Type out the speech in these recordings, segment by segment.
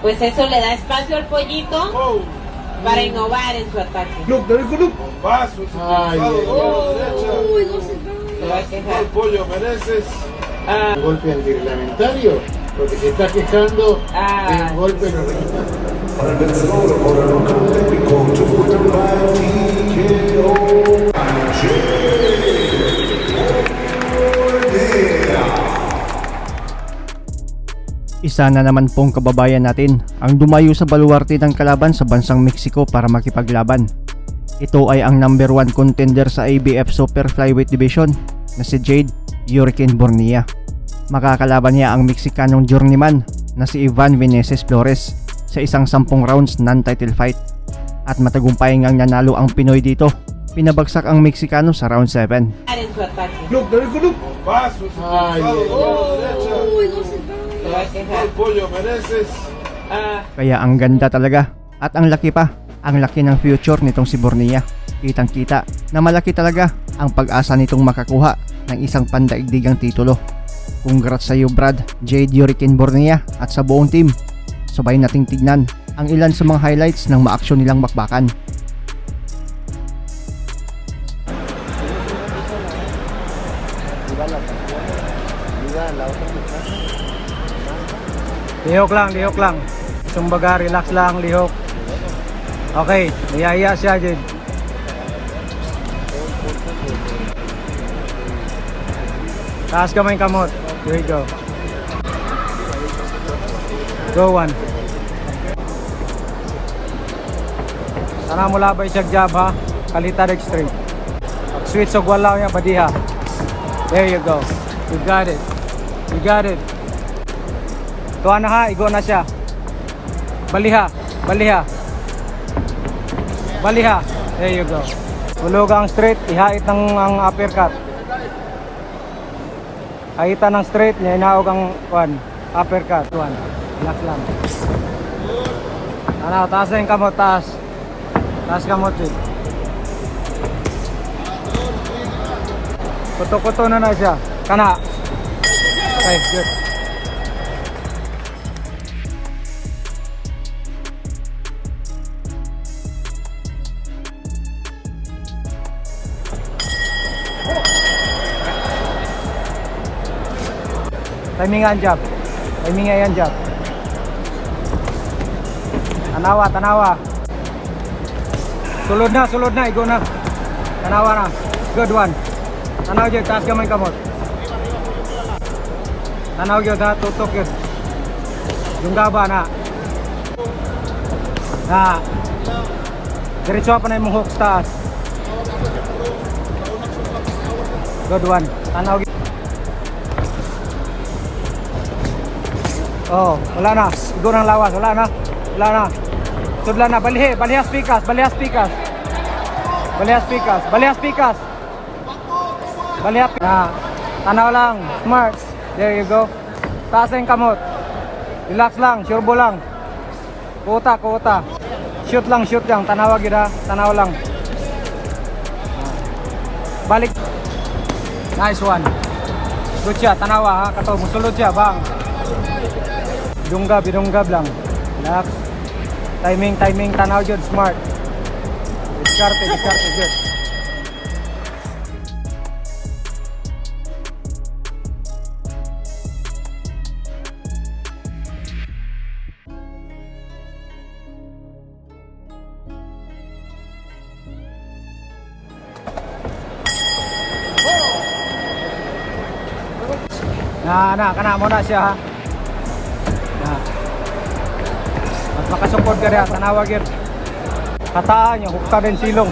Pues eso le da espacio al pollito para innovar en su ataque. Look, dale con look. Paso, Ay, Uy, no se Se va a quejar. Pollo, mereces. Un golpe antirreglamentario, porque se está quejando de un golpe no reglamentario. Para el vencedor por el knockout técnico, Chukwuta by TKO. Isa na naman pong kababayan natin ang dumayo sa baluarte ng kalaban sa bansang Mexico para makipaglaban. Ito ay ang number 1 contender sa ABF Super Flyweight Division na si Jade Hurricane Bornea. Makakalaban niya ang Mexicanong journeyman na si Ivan Meneses Flores sa isang 10 rounds non-title fight. At matagumpay ngang nanalo ang Pinoy dito. Pinabagsak ang Meksikano sa round 7. En su ataque. Look, dale con look. Paso, Ay, Uy, no se Se va a quejar. Pollo, mereces. Kaya ang ganda talaga at ang laki pa. Ang laki ng future nitong si Bornea. Kitang kita na malaki talaga ang pag-asa nitong makakuha ng isang pandaigdigang titulo. Congrats sa iyo Brad, Jade Hurricane Bornea at sa buong team. Sabay nating tignan ang ilan sa mga highlights ng maaksyon nilang bakbakan. Lihok lang. Sumbaga, relax lang, lihok. Okay, niyaya siya dyan. Taas kamay kamot. Here we go. Go one. Sana mo labay siya jab ha. Kalita extreme. Switch og wala niya badiha. There you go. You got it. You got it. Tuwa na ha, igo na siya. Baliha. There you go. Hulog ang straight, ihait ng ang uppercut. Haitan ng straight, niya inaog ang uppercut. Relax lang. Ano, taas na yung kamot, taas. Taas kamot din. Kuto-kuto na siya. Kana. Okay, good. Timing yan jab. Tanawa. Sulod na, igo na. Tanawa na. Good one. Tanaw jud, taas gamay kamot. Tanaw jud ha, tutok yun. Dunggaba na. Diretso pa na yung hook sa taas. Good one. Tanaw jud. Oh, wala na. Igo ng lawas, wala na. Sudla na, balihas pikas. Tanaw lang, smart. There you go. Taas yung kamot. Relax lang, turbo lang. Kuta. Shoot lang. Tanaw lang. Balik. Nice one. Good siya, tanawa ha. Kato, musulod siya, bang. Bidunggab lang. Relax. Timing, tanaw jud, smart. Diskarte jud. Kana mo na siya ha. Mas makasupod ka rin, tanawa gid. Kataan niya, hukta din silong.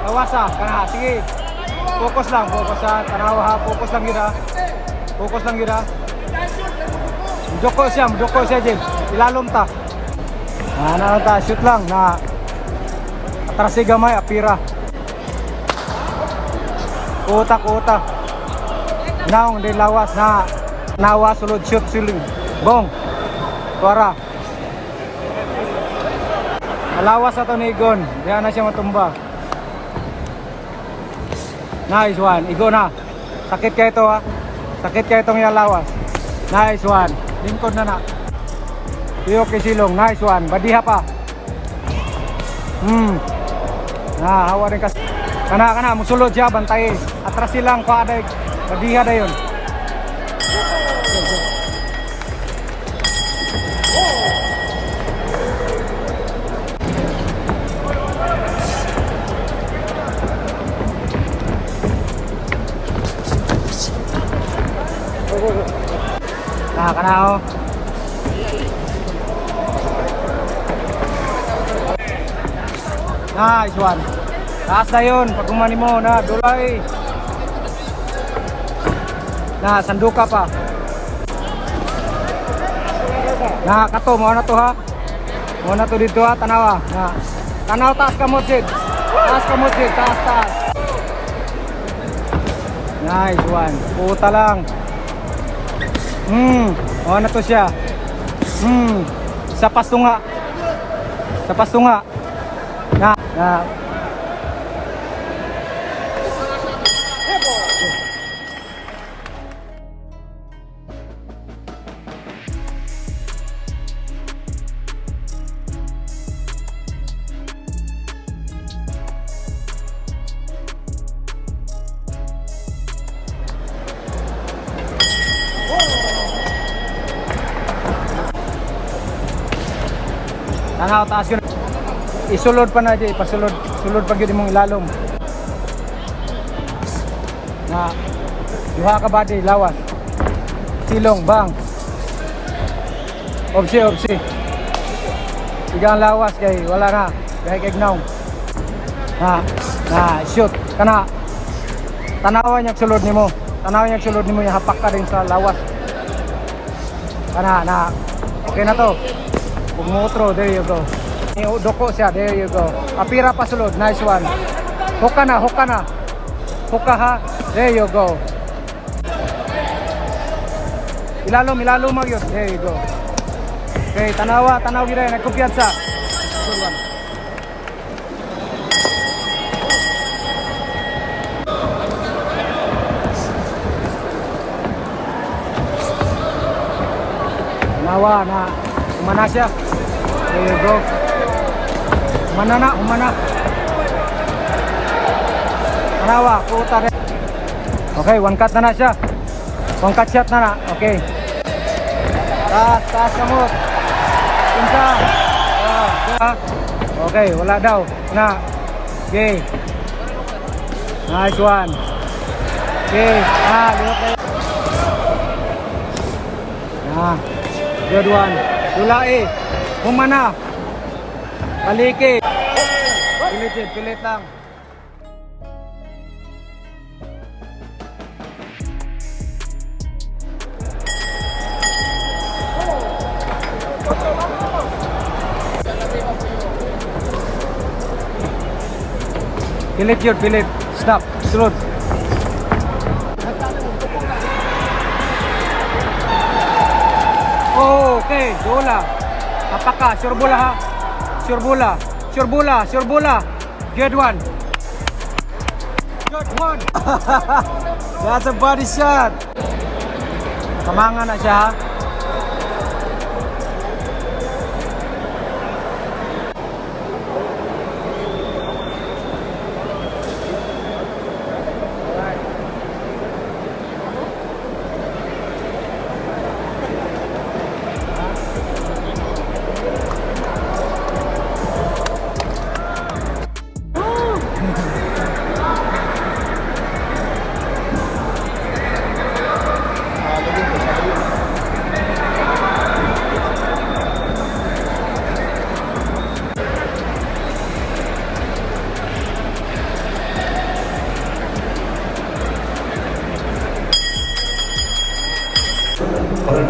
Lawasa, kana, sige. Focus ha, tanawa ha, focus lang gid ha. Mudoko siya din. Ilalom ta. Shoot lang na atrasi gamay, apira. Kuta. Naong din lawas na nawa sulod shoot siling. Bong. Tuara. Malawas ato ni Igon. Diyan na siya matumba. Nice one. Igo na. Sakit kayo ito ha. Sakit kayo itong yung lawas. Nice one. Lingkod na na. Tuyok kay silong. Nice one. Badiha pa. Hawa rin kasi. Kana, musulod siya. Bantay. Atras silang ko aday. Badiha na yun. Kana oh. Nice one. Taas na yun. Pag umani mo na dulay. Na sanduka pa. Na kato mo na to ha. Mo na to dito ha, tanawa. Na. Tanaw taas ka mo sid. Taas ka mo sid, taas. Nice one. Puta lang. Oh, na to siya. Sa pastunga. Na. Tanaw taas yun. Isulod pa na dyan, sulod pa yun mong ilalom. Na, yuha ka ba di, lawas. Silong, bang. Obsi. Igang lawas kay, wala na. Kaya kegnaw. Na, shoot. Kana, tanawan yung sulod ni mo. Yung hapak ka rin sa lawas. Kana, na, okay na to. Pumutro, there you go. Doko siya, there you go. Apira pa sulod, nice one. Huka na. Huka ha, there you go. Ilalom magyot, there you go. Okay, tanaw gila, nagkumpiyansa. Good one. Tanawa na, umana siya. There you go. Umana. Tanawa, puta rin. Okay, one cut na siya. One cut shot na. Okay. Taas kamot. Pinsa. Okay, wala daw. Na. Okay. Nice one. Okay. Lihok na yun. Good one. Dulai. Humana. Paliki. Pilit lang. Pilit. Stop. Sulod. Okay. Bola. Apaka. Sure bola ha. Sure bola. Good one. That's a body shot. Kamangan na siya ha.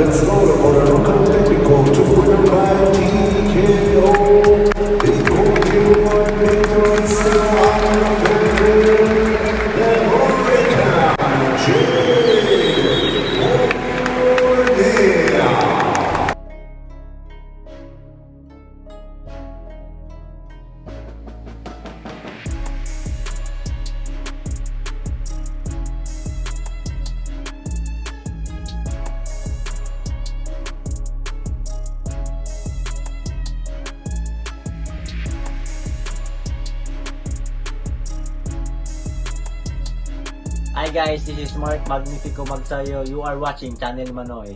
Let's go to order local technical to win by TKO. They go to one major sound. Then Hurricane Hi guys, this is Mark Magnifico Magsayo. You are watching Channel Manoy.